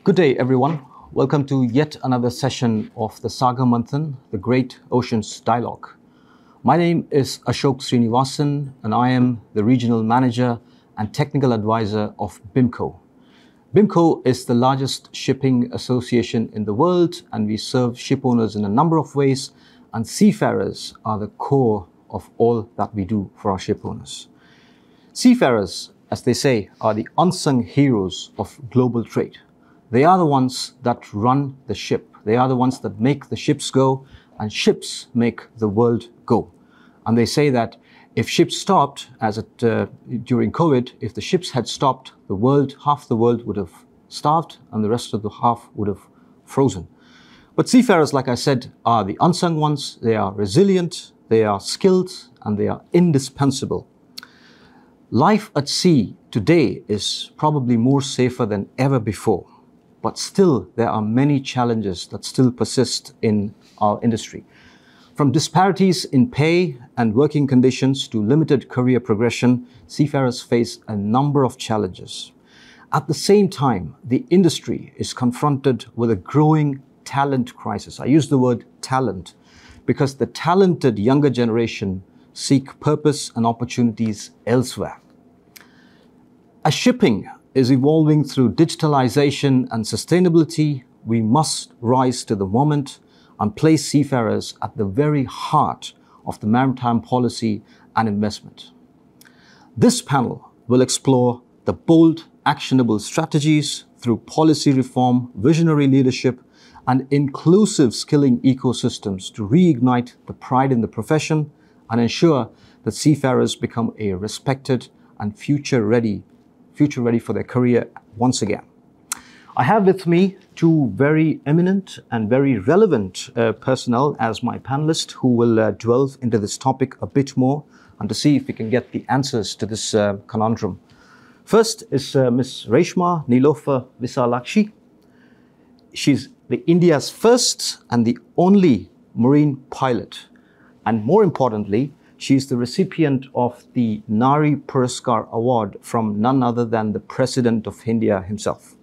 Good day, everyone. Welcome to yet another session of the Saga Manthan, the Great Oceans Dialogue. My name is Ashok Srinivasan, and I am the Regional Manager and Technical Advisor of BIMCO. BIMCO is the largest shipping association in the world, and we serve ship owners in a number of ways, and seafarers are the core of all that we do for our ship owners. Seafarers, as they say, are the unsung heroes of global trade. They are the ones that run the ship. They are the ones that make the ships go, and ships make the world go. And they say that if ships stopped, during COVID, if the ships had stopped, half the world would have starved, and the rest of the half would have frozen. But seafarers, like I said, are the unsung ones. They are resilient, they are skilled, and they are indispensable. Life at sea today is probably more safer than ever before. But still, there are many challenges that still persist in our industry. From disparities in pay and working conditions to limited career progression, seafarers face a number of challenges. At the same time, the industry is confronted with a growing talent crisis. I use the word talent because the talented younger generation seek purpose and opportunities elsewhere. As shipping is evolving through digitalization and sustainability, we must rise to the moment and place seafarers at the very heart of the maritime policy and investment. This panel will explore the bold, actionable strategies through policy reform, visionary leadership, and inclusive skilling ecosystems to reignite the pride in the profession and ensure that seafarers become a respected and future ready for their career once again. I have with me two very eminent and very relevant personnel as my panelists who will delve into this topic a bit more and to see if we can get the answers to this conundrum. First is Ms. Reshma Nilofer Visalakshi. She's India's first and the only marine pilot. And more importantly, she's the recipient of the Nari Puraskar Award from none other than the President of India himself.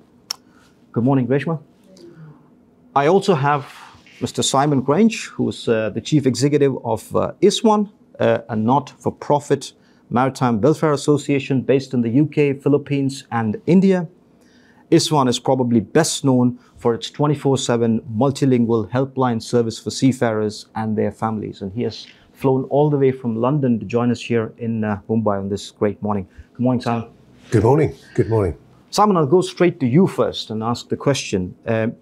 Good morning, Reshma. I also have Mr. Simon Grange, who is the Chief Executive of ISWAN, a not-for-profit maritime welfare association based in the UK, Philippines, and India. ISWAN is probably best known for its 24/7 multilingual helpline service for seafarers and their families. And he has flown all the way from London to join us here in Mumbai on this great morning. Good morning, Simon. Good morning. Good morning. Simon, I'll go straight to you first and ask the question.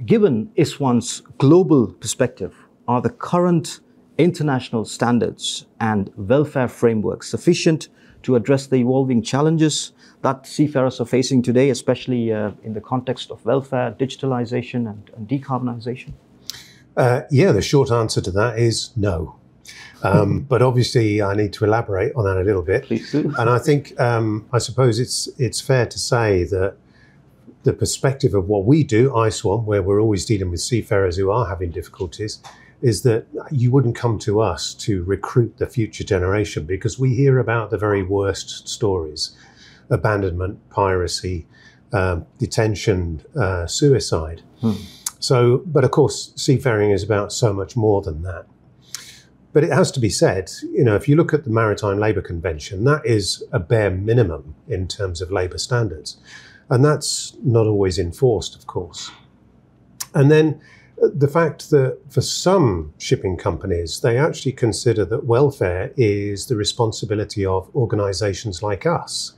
Given ISWAN's global perspective, are the current international standards and welfare frameworks sufficient to address the evolving challenges that seafarers are facing today, especially in the context of welfare, digitalization, and decarbonization? The short answer to that is no. But obviously, I need to elaborate on that a little bit. Please do. And I think, I suppose it's fair to say that the perspective of what we do, ISWAN, where we're always dealing with seafarers who are having difficulties, is that you wouldn't come to us to recruit the future generation because we hear about the very worst stories: abandonment, piracy, detention, suicide. But of course, seafaring is about so much more than that. But it has to be said, if you look at the Maritime Labour Convention, that is a bare minimum in terms of labour standards. And that's not always enforced, of course. And then the fact that for some shipping companies, they actually consider that welfare is the responsibility of organisations like us.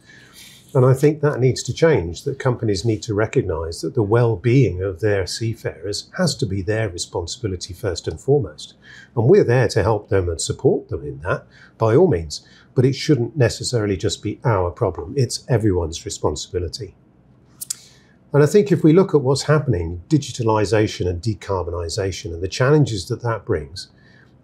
And I think that needs to change, that companies need to recognise that the well-being of their seafarers has to be their responsibility first and foremost. And we're there to help them and support them in that, by all means. But it shouldn't necessarily just be our problem. It's everyone's responsibility. And I think if we look at what's happening, digitalisation and decarbonisation and the challenges that that brings,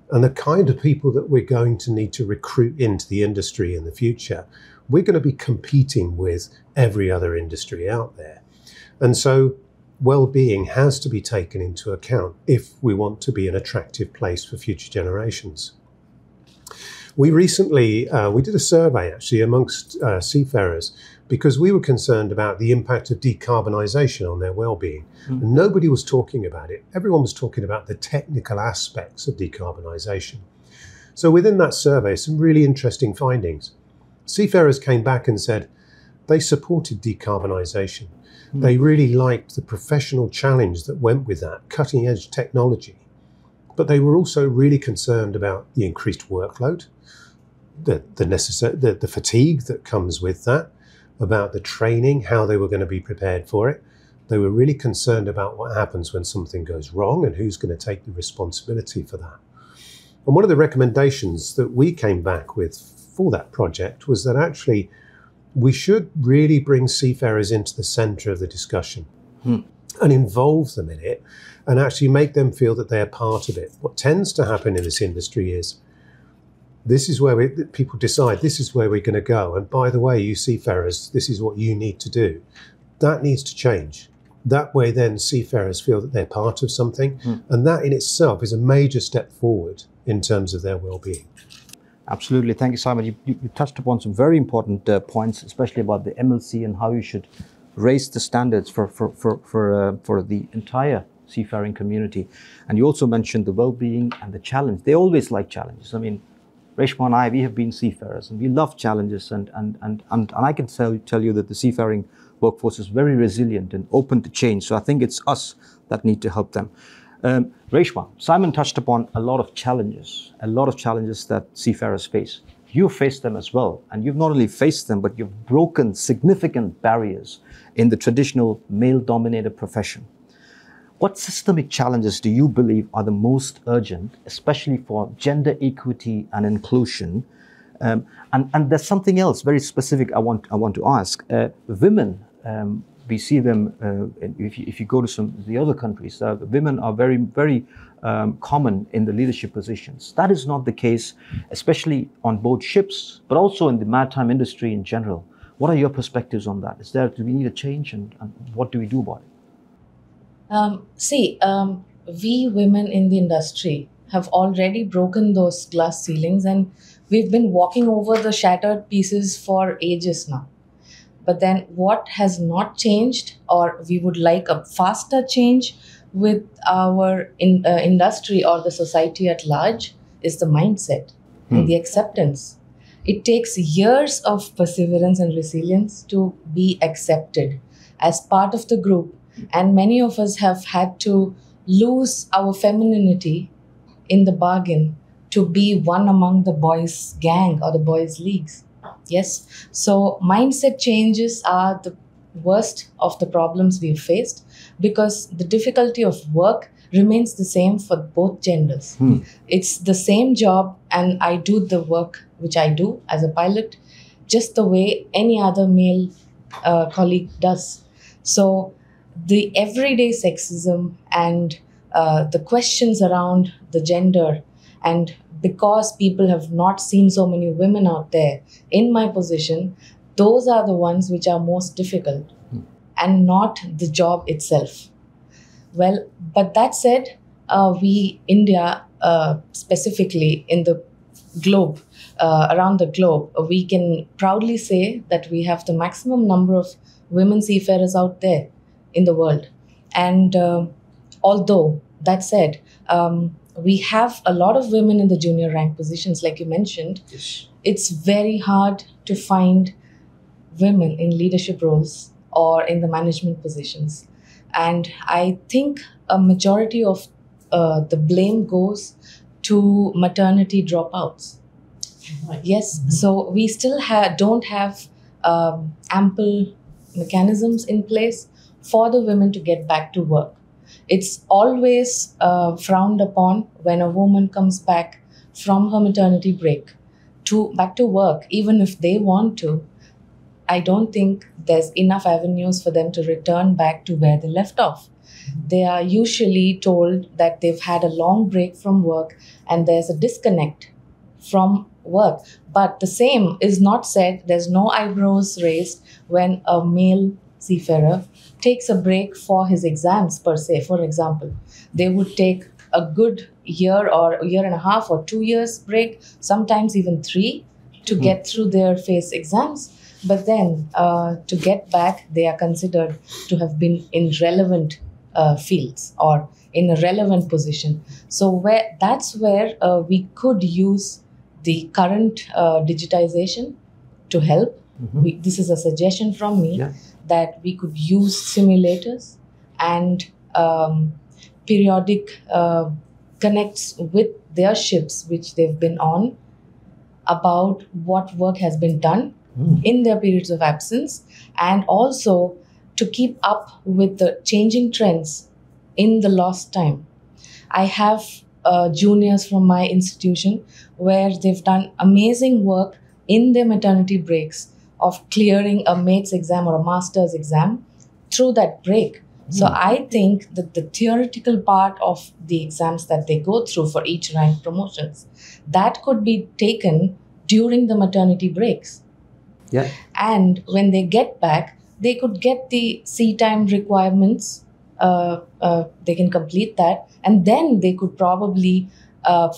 and the kind of people that we're going to need to recruit into the industry in the future, we're going to be competing with every other industry out there. And so well-being has to be taken into account if we want to be an attractive place for future generations. We recently we did a survey actually amongst seafarers because we were concerned about the impact of decarbonisation on their well-being. And nobody was talking about it. Everyone was talking about the technical aspects of decarbonisation. So within that survey, some really interesting findings. Seafarers came back and said they supported decarbonisation. They really liked the professional challenge that went with that, cutting-edge technology. But they were also really concerned about the increased workload, the fatigue that comes with that, about the training, how they were going to be prepared for it. They were really concerned about what happens when something goes wrong and who's going to take the responsibility for that. And one of the recommendations that we came back with for that project was that actually we should really bring seafarers into the centre of the discussion and involve them in it and actually make them feel that they are part of it. What tends to happen in this industry is this is where people decide this is where we're going to go. And by the way, you seafarers, this is what you need to do. That needs to change. That way then seafarers feel that they're part of something. And that in itself is a major step forward in terms of their well-being. Absolutely. Thank you, Simon. You touched upon some very important points, especially about the MLC and how you should raise the standards for the entire seafaring community. And you also mentioned the well-being and the challenge. They always like challenges. I mean, Reshma and I, we have been seafarers and we love challenges. And I can tell you that the seafaring workforce is very resilient and open to change. So I think it's us that need to help them. Reshma, Simon touched upon a lot of challenges that seafarers face. You've faced them as well. And you've not only faced them, but you've broken significant barriers in the traditional male-dominated profession. What systemic challenges do you believe are the most urgent, especially for gender equity and inclusion? And there's something else very specific I want to ask. Women, we see them, if you go to some of the other countries, women are very, very common in the leadership positions. That is not the case, especially on board ships, but also in the maritime industry in general. What are your perspectives on that? Do we need a change and what do we do about it? We women in the industry have already broken those glass ceilings and we've been walking over the shattered pieces for ages now. But then what has not changed, or we would like a faster change with our industry or the society at large, is the mindset and the acceptance. It takes years of perseverance and resilience to be accepted as part of the group. And many of us have had to lose our femininity in the bargain to be one among the boys' gang or the boys' leagues. Yes. So mindset changes are the worst of the problems we've faced because the difficulty of work remains the same for both genders. It's the same job and I do the work which I do as a pilot just the way any other male colleague does. So the everyday sexism and the questions around the gender, and because people have not seen so many women out there in my position, those are the ones which are most difficult and not the job itself. Well, but that said, we, India, specifically in the globe, around the globe, we can proudly say that we have the maximum number of women seafarers out there in the world. And although that said, we have a lot of women in the junior rank positions, like you mentioned. Yes. It's very hard to find women in leadership roles or in the management positions. And I think a majority of the blame goes to maternity dropouts. Right. Yes, so we still don't have ample mechanisms in place for the women to get back to work. It's always frowned upon when a woman comes back from her maternity break back to work, even if they want to. I don't think there's enough avenues for them to return back to where they left off. They are usually told that they've had a long break from work and there's a disconnect from work. But the same is not said. There's no eyebrows raised when a male seafarer takes a break for his exams per se. For example, they would take a good year or a year and a half or 2 years break, sometimes even 3, to get through their FACE exams. But then to get back, they are considered to have been in relevant fields or in a relevant position. So that's where we could use the current digitization to help. This is a suggestion from me, that we could use simulators and periodic connects with their ships which they've been on about what work has been done in their periods of absence, and also to keep up with the changing trends in the lost time. I have juniors from my institution where they've done amazing work in their maternity breaks of clearing a mate's exam or a master's exam through that break. So I think that the theoretical part of the exams that they go through for each rank promotions, that could be taken during the maternity breaks. Yeah. And when they get back, they could get the sea time requirements. They can complete that, and then they could probably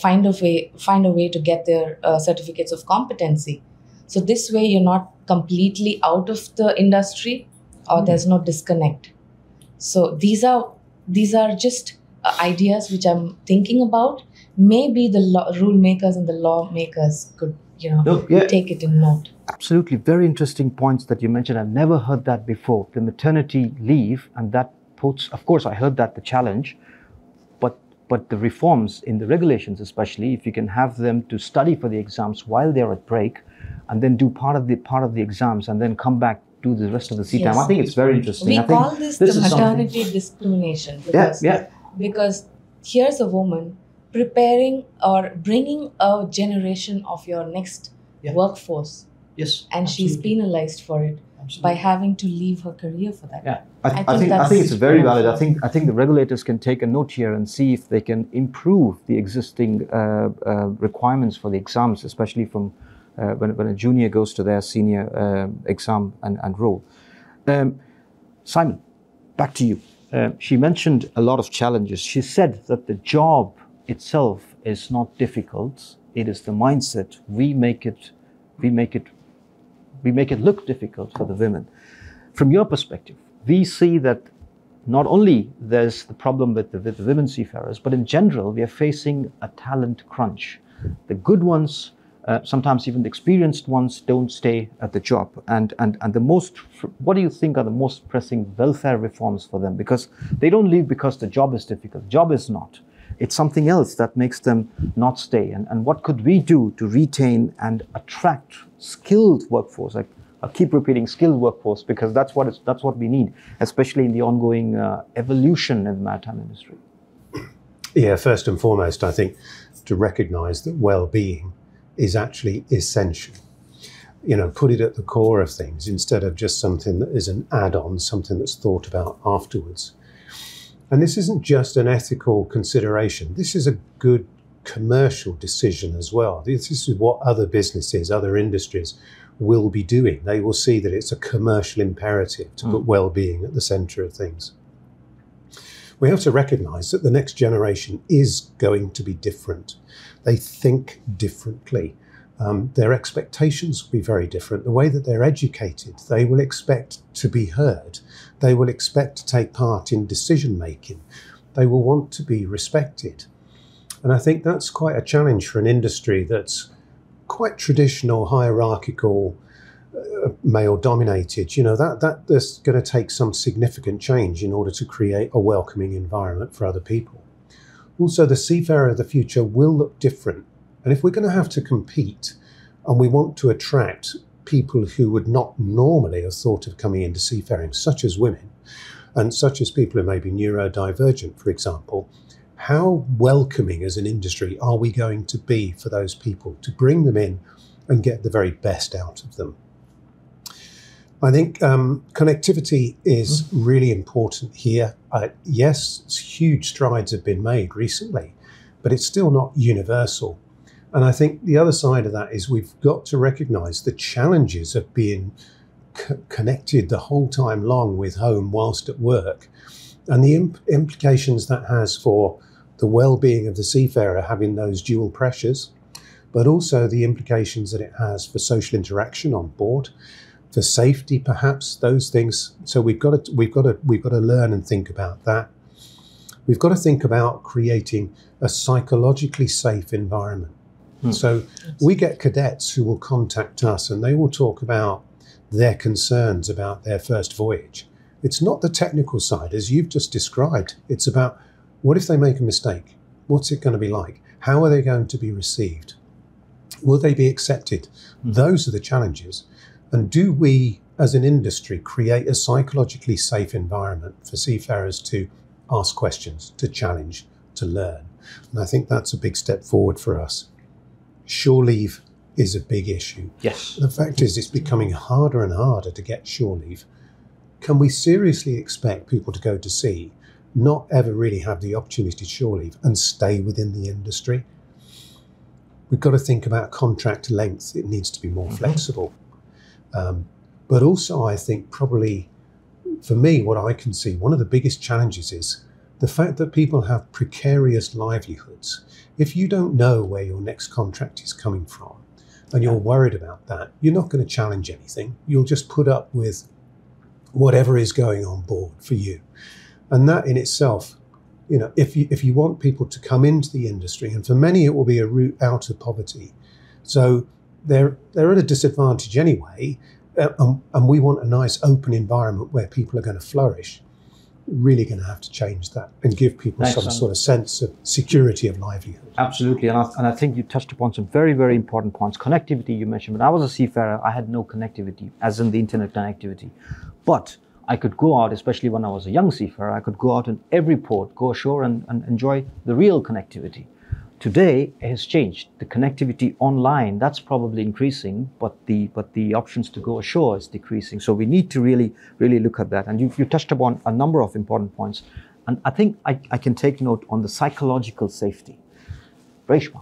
find a way to get their certificates of competency. So this way, you're not completely out of the industry, or there's no disconnect. So these are just ideas which I'm thinking about. Maybe the rule makers and the lawmakers could take it in note. Absolutely. Very interesting points that you mentioned. I've never heard that before. The maternity leave, and that puts, of course, I heard that the challenge, but the reforms in the regulations, especially if you can have them to study for the exams while they're at break, and then do part of the exams, and then come back do the rest of the sea time. I think it's very interesting. We call this the maternity discrimination because here's a woman preparing or bringing a generation of your next workforce. Yes, and she's penalized for it by having to leave her career for that. Yeah, I think it's very valid. I think the regulators can take a note here and see if they can improve the existing requirements for the exams, especially from when a junior goes to their senior exam and role. Simon, back to you. She mentioned a lot of challenges. She said that the job itself is not difficult. It is the mindset. We make it look difficult for the women. From your perspective, we see that not only there's the problem with the women seafarers, but in general, we are facing a talent crunch. The good ones, sometimes even the experienced ones, don't stay at the job. And what do you think are the most pressing welfare reforms for them? Because they don't leave because the job is difficult. Job is not. It's something else that makes them not stay. And what could we do to retain and attract skilled workforce? I keep repeating skilled workforce because that's what we need, especially in the ongoing evolution in the maritime industry. Yeah, first and foremost, I think to recognise that well-being is actually essential. Put it at the core of things instead of just something that is an add-on, something that's thought about afterwards. And this isn't just an ethical consideration. This is a good commercial decision as well. This is what other businesses, other industries will be doing. They will see that it's a commercial imperative to put well-being at the centre of things. We have to recognise that the next generation is going to be different. They think differently. Their expectations will be very different. The way that they're educated, they will expect to be heard. They will expect to take part in decision making. They will want to be respected. And I think that's quite a challenge for an industry that's quite traditional, hierarchical, male dominated. That's going to take some significant change in order to create a welcoming environment for other people. Also, the seafarer of the future will look different. And if we're going to have to compete and we want to attract people who would not normally have thought of coming into seafaring, such as women, and such as people who may be neurodivergent, for example, how welcoming as an industry are we going to be for those people to bring them in and get the very best out of them? I think connectivity is really important here. Yes, huge strides have been made recently, but it's still not universal. And I think the other side of that is we've got to recognise the challenges of being connected the whole time long with home whilst at work, and the implications that has for the well-being of the seafarer having those dual pressures, but also the implications that it has for social interaction on board, for safety, perhaps, those things. So we've got to learn and think about that. We've got to think about creating a psychologically safe environment. So we get cadets who will contact us and they will talk about their concerns about their first voyage. It's not the technical side, as you've just described. It's about, what if they make a mistake? What's it going to be like? How are they going to be received? Will they be accepted? Those are the challenges. And do we, as an industry, create a psychologically safe environment for seafarers to ask questions, to challenge, to learn? And I think that's a big step forward for us. Shore leave is a big issue. Yes. The fact is, it's becoming harder and harder to get shore leave. Can we seriously expect people to go to sea, not ever really have the opportunity to shore leave and stay within the industry? We've got to think about contract length. It needs to be more flexible. But also, I think probably, for me, what I can see, one of the biggest challenges is the fact that people have precarious livelihoods. If you don't know where your next contract is coming from and you're worried about that, you're not going to challenge anything. You'll just put up with whatever is going on board for you. And that in itself, you know, if you want people to come into the industry, and for many it will be a route out of poverty. So they're at a disadvantage anyway, and we want a nice open environment where people are going to flourish. Really going to have to change that and give people some sort of sense of security of livelihood. Absolutely, and I think you touched upon some very, very important points. Connectivity, you mentioned. When I was a seafarer, I had no connectivity, as in the internet connectivity. But I could go out, especially when I was a young seafarer, I could go out in every port, go ashore and enjoy the real connectivity. Today, it has changed. The connectivity online, that's probably increasing, but the options to go ashore is decreasing. So we need to really, really look at that. And you touched upon a number of important points. And I think I can take note on the psychological safety. Reshma,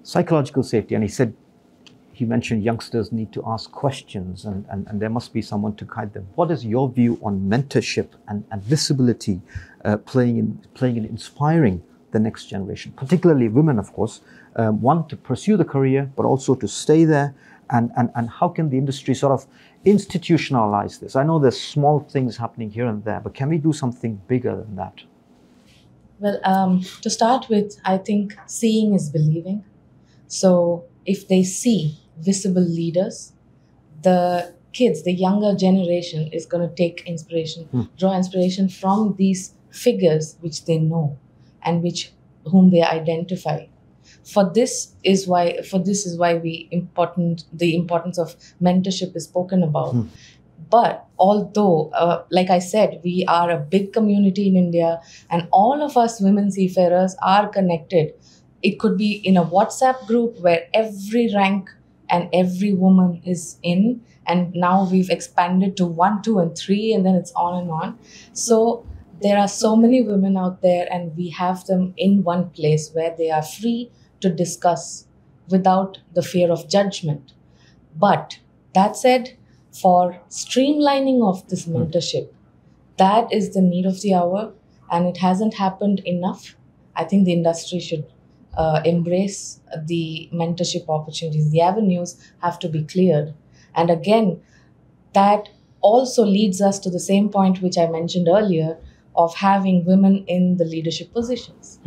psychological safety. And he mentioned youngsters need to ask questions and there must be someone to guide them. What is your view on mentorship and visibility playing in inspiring the next generation, particularly women, of course, one, to pursue the career, but also to stay there? And how can the industry sort of institutionalize this? I know there's small things happening here and there, but can we do something bigger than that? Well, to start with, I think seeing is believing. So if they see visible leaders, the kids, the younger generation is going to take inspiration, draw inspiration from these figures which they know and whom they identify. This is why the importance of mentorship is spoken about. But although, like I said, we are a big community in India and all of us women seafarers are connected. It could be in a WhatsApp group where every rank and every woman is in, and now we've expanded to 1, 2, and 3, and then it's on and on. So there are so many women out there, and we have them in one place where they are free to discuss without the fear of judgment. But that said, for streamlining of this mentorship, that is the need of the hour, and it hasn't happened enough. I think the industry should embrace the mentorship opportunities. The avenues have to be cleared. And again, that also leads us to the same point which I mentioned earlier of having women in the leadership positions.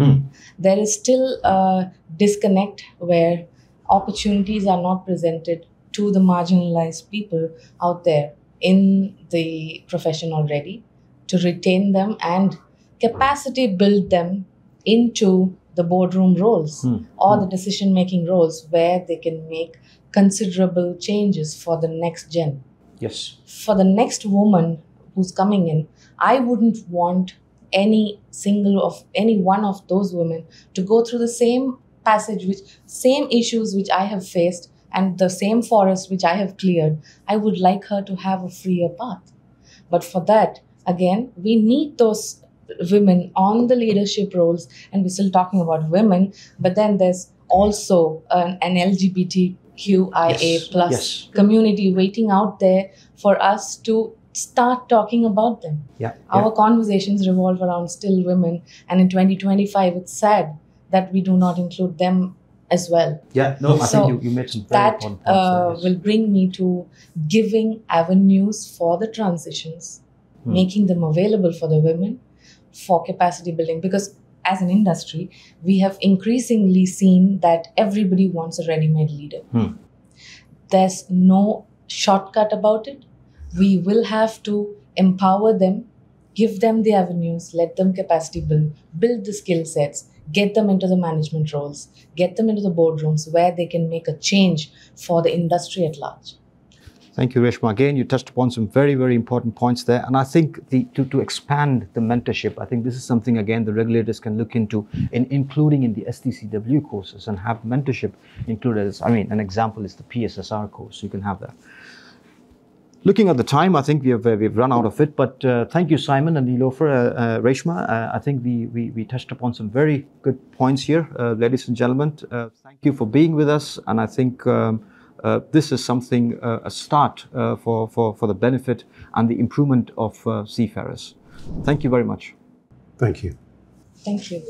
There is still a disconnect where opportunities are not presented to the marginalized people out there in the profession already, to retain them and capacity build them into the boardroom roles or the decision-making roles where they can make considerable changes for the next gen. Yes. For the next woman who's coming in, I wouldn't want any one of those women to go through the same passage, same issues which I have faced and the same forest which I have cleared. I would like her to have a freer path. But for that, again, we need those women on the leadership roles, and we're still talking about women, but then there's also an LGBTQIA plus community waiting out there for us to start talking about them. Yeah. Our conversations revolve around still women, and in 2025, it's sad that we do not include them as well. Yeah, no, I So think you made some very that important points there, yes. will bring me to giving avenues for the transitions, making them available for the women for capacity building. Because as an industry, we have increasingly seen that everybody wants a ready-made leader. There's no shortcut about it. We will have to empower them, give them the avenues, let them capacity build the skill sets, get them into the management roles, get them into the boardrooms where they can make a change for the industry at large. Thank you, Reshma. Again, you touched upon some very, very important points there. And I think to expand the mentorship, I think this is something, again, the regulators can look into, including in the STCW courses, and have mentorship included. An example is the PSSR course. You can have that. Looking at the time, I think we've run out of it. But thank you, Simon and Nilofer, Reshma. I think we touched upon some very good points here, ladies and gentlemen. Thank you for being with us. And I think this is something, a start for the benefit and the improvement of seafarers. Thank you very much. Thank you. Thank you.